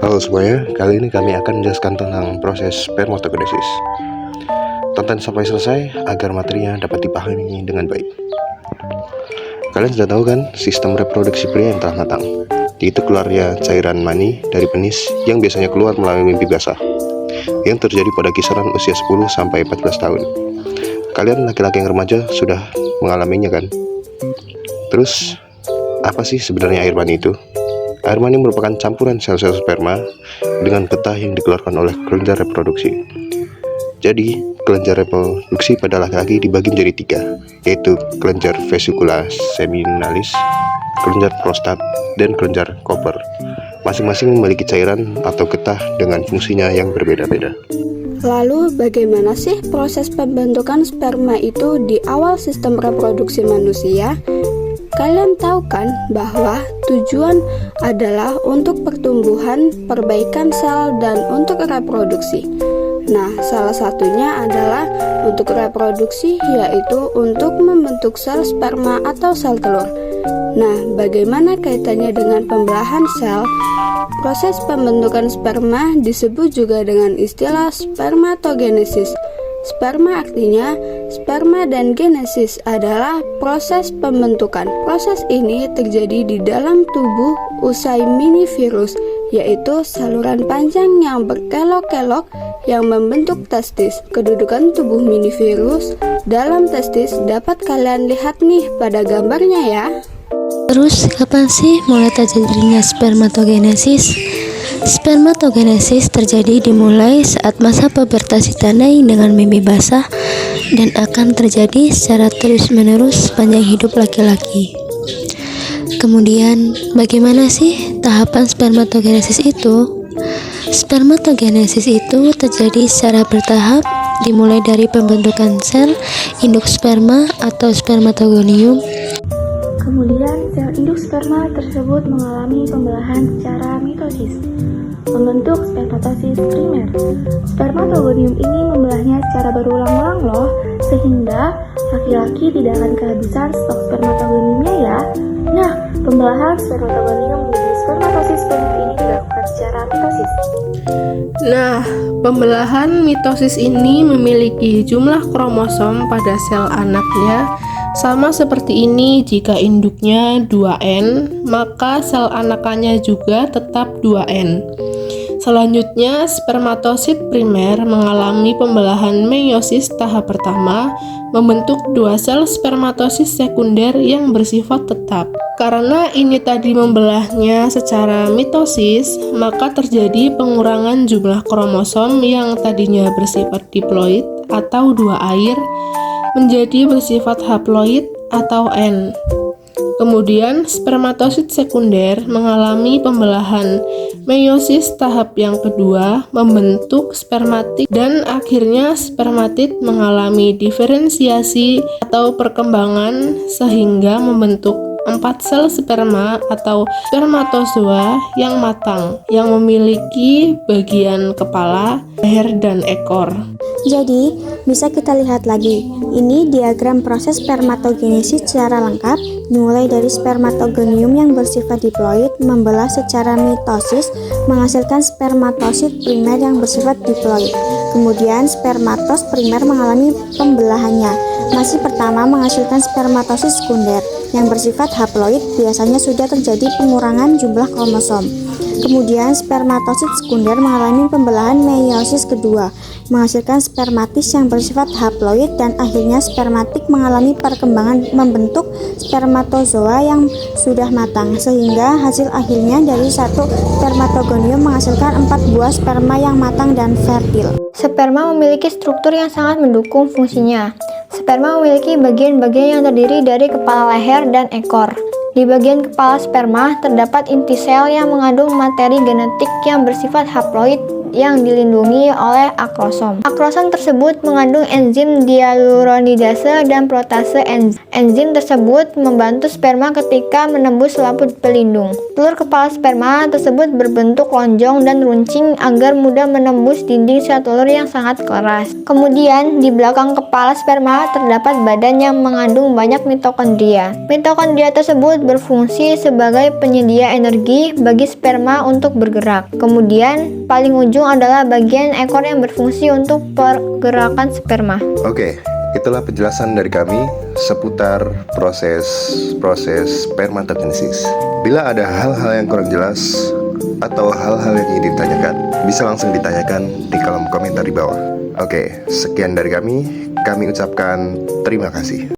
Halo semuanya, kali ini kami akan menjelaskan tentang proses spermatogenesis. Tonton sampai selesai agar materinya dapat dipahami dengan baik. Kalian sudah tahu kan sistem reproduksi pria yang telah matang, yaitu keluarnya cairan mani dari penis yang biasanya keluar melalui mimpi basah yang terjadi pada kisaran usia 10 sampai 14 tahun. Kalian laki-laki yang remaja sudah mengalaminya kan? Terus, apa sih sebenarnya air mani itu? Air mani merupakan campuran sel-sel sperma dengan getah yang dikeluarkan oleh kelenjar reproduksi. Jadi, kelenjar reproduksi pada laki-laki dibagi menjadi 3, yaitu kelenjar vesicula seminalis, kelenjar prostat, dan kelenjar Cooper. Masing-masing memiliki cairan atau getah dengan fungsinya yang berbeda-beda. Lalu bagaimana sih proses pembentukan sperma itu di awal sistem reproduksi manusia? Kalian tahu kan bahwa tujuan adalah untuk pertumbuhan, perbaikan sel, dan untuk reproduksi. Nah, salah satunya adalah untuk reproduksi, yaitu untuk membentuk sel sperma atau sel telur. Nah, bagaimana kaitannya dengan pembelahan sel? Proses pembentukan sperma disebut juga dengan istilah spermatogenesis. Sperma artinya sperma dan genesis adalah proses pembentukan. Proses ini terjadi di dalam tubuh usai mini virus, yaitu saluran panjang yang berkelok-kelok yang membentuk testis. Kedudukan tubuh mini virus dalam testis dapat kalian lihat nih pada gambarnya ya. Terus kapan sih mulai terjadinya spermatogenesis? Spermatogenesis terjadi dimulai saat masa pubertas ditandai dengan mimpi basah dan akan terjadi secara terus-menerus sepanjang hidup laki-laki. Kemudian, bagaimana sih tahapan spermatogenesis itu? Spermatogenesis itu terjadi secara bertahap, dimulai dari pembentukan sel induk sperma atau spermatogonium. Kemudian, sel induk sperma tersebut mengalami pembelahan secara mitosis, membentuk spermatosis primer. Spermatogonium ini membelahnya secara berulang-ulang loh, sehingga laki-laki tidak akan kehabisan stok spermatogoniumnya ya. Nah, pembelahan spermatogonium menjadi spermatosis primer ini dilakukan secara mitosis. Nah, pembelahan mitosis ini memiliki jumlah kromosom pada sel anaknya sama seperti ini. Jika induknya 2N, maka sel anakannya juga tetap 2N. Selanjutnya, spermatosit primer mengalami pembelahan meiosis tahap pertama, membentuk 2 sel spermatosis sekunder yang bersifat tetap. Karena ini tadi membelahnya secara mitosis, maka terjadi pengurangan jumlah kromosom yang tadinya bersifat diploid atau 2 air menjadi bersifat haploid atau N. Kemudian, spermatosit sekunder mengalami pembelahan meiosis tahap yang kedua, membentuk spermatik, dan akhirnya spermatid mengalami diferensiasi atau perkembangan sehingga membentuk 4 sel sperma atau spermatozoa yang matang yang memiliki bagian kepala, leher, dan ekor. Jadi, bisa kita lihat lagi. Ini diagram proses spermatogenesis secara lengkap, dimulai dari spermatogonium yang bersifat diploid membelah secara mitosis menghasilkan spermatosit primer yang bersifat diploid. Kemudian spermatos primer mengalami pembelahannya. Masih pertama menghasilkan spermatosit sekunder yang bersifat haploid, biasanya sudah terjadi pengurangan jumlah kromosom. Kemudian spermatosit sekunder mengalami pembelahan meiosis kedua, menghasilkan spermatis yang bersifat haploid, dan akhirnya spermatik mengalami perkembangan membentuk spermatozoa yang sudah matang, sehingga hasil akhirnya dari satu spermatogonium menghasilkan 4 buah sperma yang matang dan fertil. Sperma memiliki struktur yang sangat mendukung fungsinya. Sperma memiliki bagian-bagian yang terdiri dari kepala, leher, dan ekor. Di bagian kepala sperma terdapat inti sel yang mengandung materi genetik yang bersifat haploid yang dilindungi oleh akrosom. Akrosom tersebut mengandung enzim hyaluronidase dan protase enzim. Enzim tersebut membantu sperma ketika menembus selaput pelindung. Telur kepala sperma tersebut berbentuk lonjong dan runcing agar mudah menembus dinding sel telur yang sangat keras. Kemudian, di belakang kepala sperma terdapat badan yang mengandung banyak mitokondria. Mitokondria tersebut berfungsi sebagai penyedia energi bagi sperma untuk bergerak. Kemudian, paling ujung adalah bagian ekor yang berfungsi untuk pergerakan sperma. Oke, itulah penjelasan dari kami seputar proses spermatogenesis. Bila ada hal-hal yang kurang jelas atau hal-hal yang ingin ditanyakan, bisa langsung ditanyakan di kolom komentar di bawah. Oke, sekian dari kami ucapkan terima kasih.